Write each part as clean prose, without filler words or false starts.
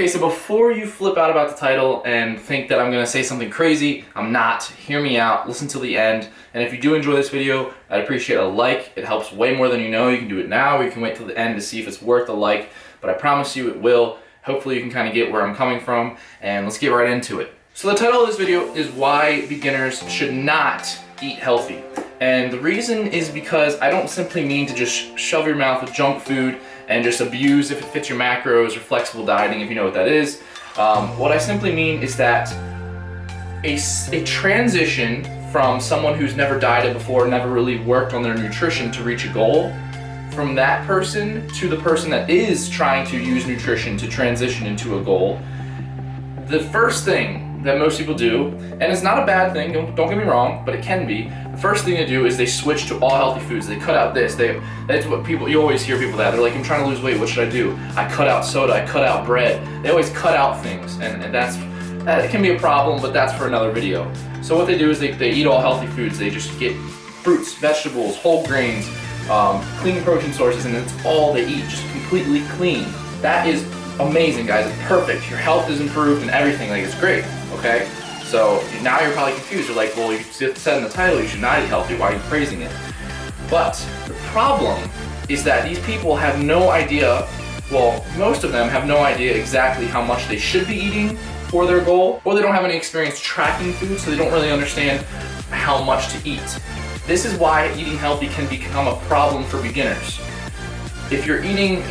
Okay, so before you flip out about the title and think that I'm gonna say something crazy, I'm not. Hear me out, listen till the end. And if you do enjoy this video, I'd appreciate a like. It helps way more than you know. You can do it now, or you can wait till the end to see if it's worth a like. But I promise you it will. Hopefully you can kind of get where I'm coming from, and let's get right into it. So the title of this video is why beginners should not eat healthy. And the reason is because I don't simply mean to just shove your mouth with junk food and just abuse if it fits your macros or flexible dieting, if you know what that is. What I simply mean is that a transition from someone who's never dieted before, never really worked on their nutrition to reach a goal, from that person to the person that is trying to use nutrition to transition into a goal, the first thing that most people do, and it's not a bad thing, don't get me wrong, but it can be, the first thing they do is they switch to all healthy foods. They cut out this, that's what people, you always hear people that, they're like, I'm trying to lose weight, what should I do? I cut out soda, I cut out bread. They always cut out things, and that can be a problem, but that's for another video. So what they do is they eat all healthy foods. They just get fruits, vegetables, whole grains, clean protein sources, and that's all they eat, just completely clean. That is amazing, guys. It's perfect. Your health is improved and everything. Like, it's great. Okay? So now you're probably confused. You're like, well, you said in the title you should not eat healthy. Why are you praising it? But the problem is that these people have no idea. Well, most of them have no idea exactly how much they should be eating for their goal, or they don't have any experience tracking food, so they don't really understand how much to eat. This is why eating healthy can become a problem for beginners. If you're eating,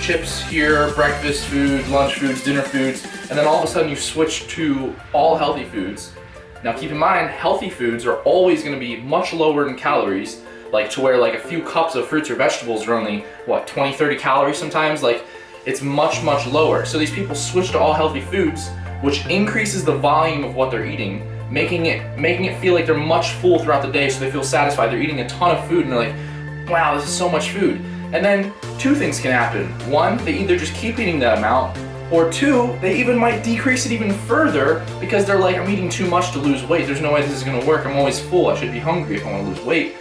chips here, breakfast food, lunch foods, dinner foods, and then all of a sudden you switch to all healthy foods. Now keep in mind, healthy foods are always going to be much lower in calories, like to where like a few cups of fruits or vegetables are only, 20, 30 calories sometimes? Like, it's much, much lower. So these people switch to all healthy foods, which increases the volume of what they're eating, making it feel like they're much full throughout the day, so they feel satisfied. They're eating a ton of food and they're like, wow, this is so much food. And then two things can happen. One, they either just keep eating that amount, or two, they even might decrease it even further because they're like, I'm eating too much to lose weight. There's no way this is gonna work. I'm always full. I should be hungry if I wanna lose weight.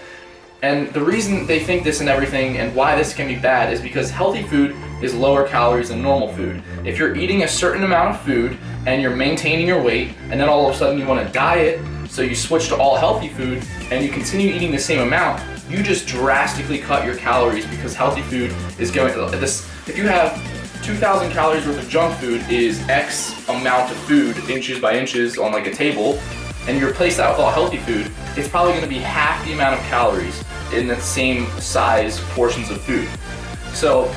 And the reason they think this and everything and why this can be bad is because healthy food is lower calories than normal food. If you're eating a certain amount of food and you're maintaining your weight, and then all of a sudden you wanna diet, so you switch to all healthy food and you continue eating the same amount, you just drastically cut your calories because healthy food is going to this. If you have 2,000 calories worth of junk food is X amount of food, inches by inches on like a table, and you replace that with all healthy food, it's probably going to be half the amount of calories in the same size portions of food. So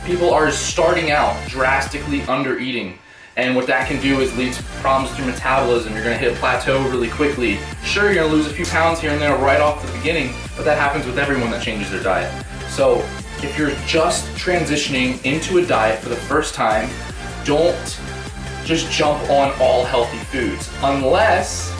people are starting out drastically under eating. And what that can do is lead to problems with your metabolism. You're gonna hit a plateau really quickly. Sure, you're gonna lose a few pounds here and there right off the beginning, but that happens with everyone that changes their diet. So if you're just transitioning into a diet for the first time, don't just jump on all healthy foods, unless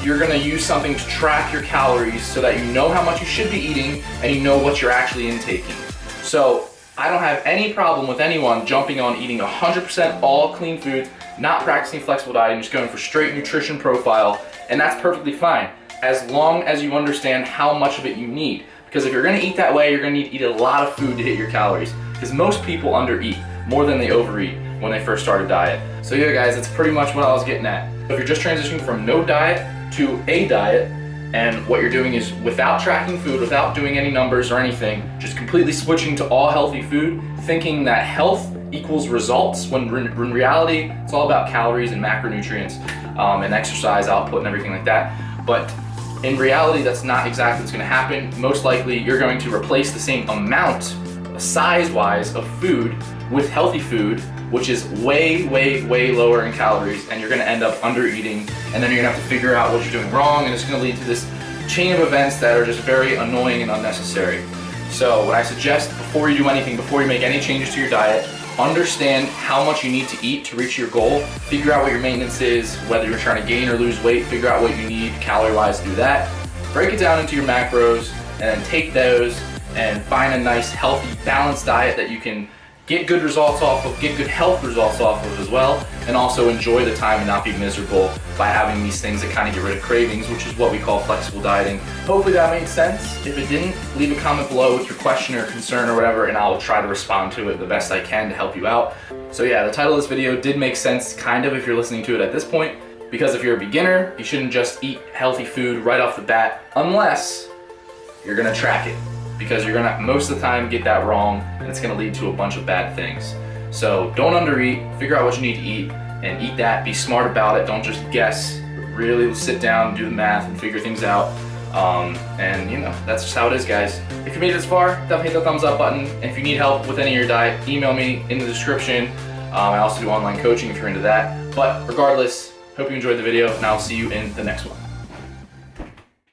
you're gonna use something to track your calories so that you know how much you should be eating and you know what you're actually intaking. So I don't have any problem with anyone jumping on eating 100% all clean food, not practicing flexible dieting, just going for straight nutrition profile, and that's perfectly fine, as long as you understand how much of it you need. Because if you're gonna eat that way, you're gonna need to eat a lot of food to hit your calories, because most people undereat more than they overeat when they first start a diet. So yeah, guys, that's pretty much what I was getting at. If you're just transitioning from no diet to a diet, and what you're doing is without tracking food, without doing any numbers or anything, just completely switching to all healthy food, thinking that health equals results, when in reality, it's all about calories and macronutrients and exercise output and everything like that. But in reality, that's not exactly what's gonna happen. Most likely, you're going to replace the same amount, size-wise, of food with healthy food, which is way, way, way lower in calories, and you're gonna end up under eating, and then you're gonna have to figure out what you're doing wrong, and it's gonna lead to this chain of events that are just very annoying and unnecessary. So what I suggest before you do anything, before you make any changes to your diet, understand how much you need to eat to reach your goal, figure out what your maintenance is, whether you're trying to gain or lose weight, figure out what you need calorie-wise to do that, break it down into your macros, and then take those and find a nice, healthy, balanced diet that you can get good results off of, get good health results off of as well, and also enjoy the time and not be miserable by having these things that kind of get rid of cravings, which is what we call flexible dieting. Hopefully that made sense. If it didn't, leave a comment below with your question or concern or whatever, and I'll try to respond to it the best I can to help you out. So yeah, the title of this video did make sense kind of if you're listening to it at this point, because if you're a beginner, you shouldn't just eat healthy food right off the bat unless you're gonna track it, because you're gonna most of the time get that wrong and it's gonna lead to a bunch of bad things. So don't undereat, figure out what you need to eat and eat that, be smart about it, don't just guess, really sit down, do the math and figure things out. And you know, that's just how it is, guys. If you made it this far, definitely hit the thumbs up button. And if you need help with any of your diet, email me in the description. I also do online coaching if you're into that. But regardless, hope you enjoyed the video and I'll see you in the next one.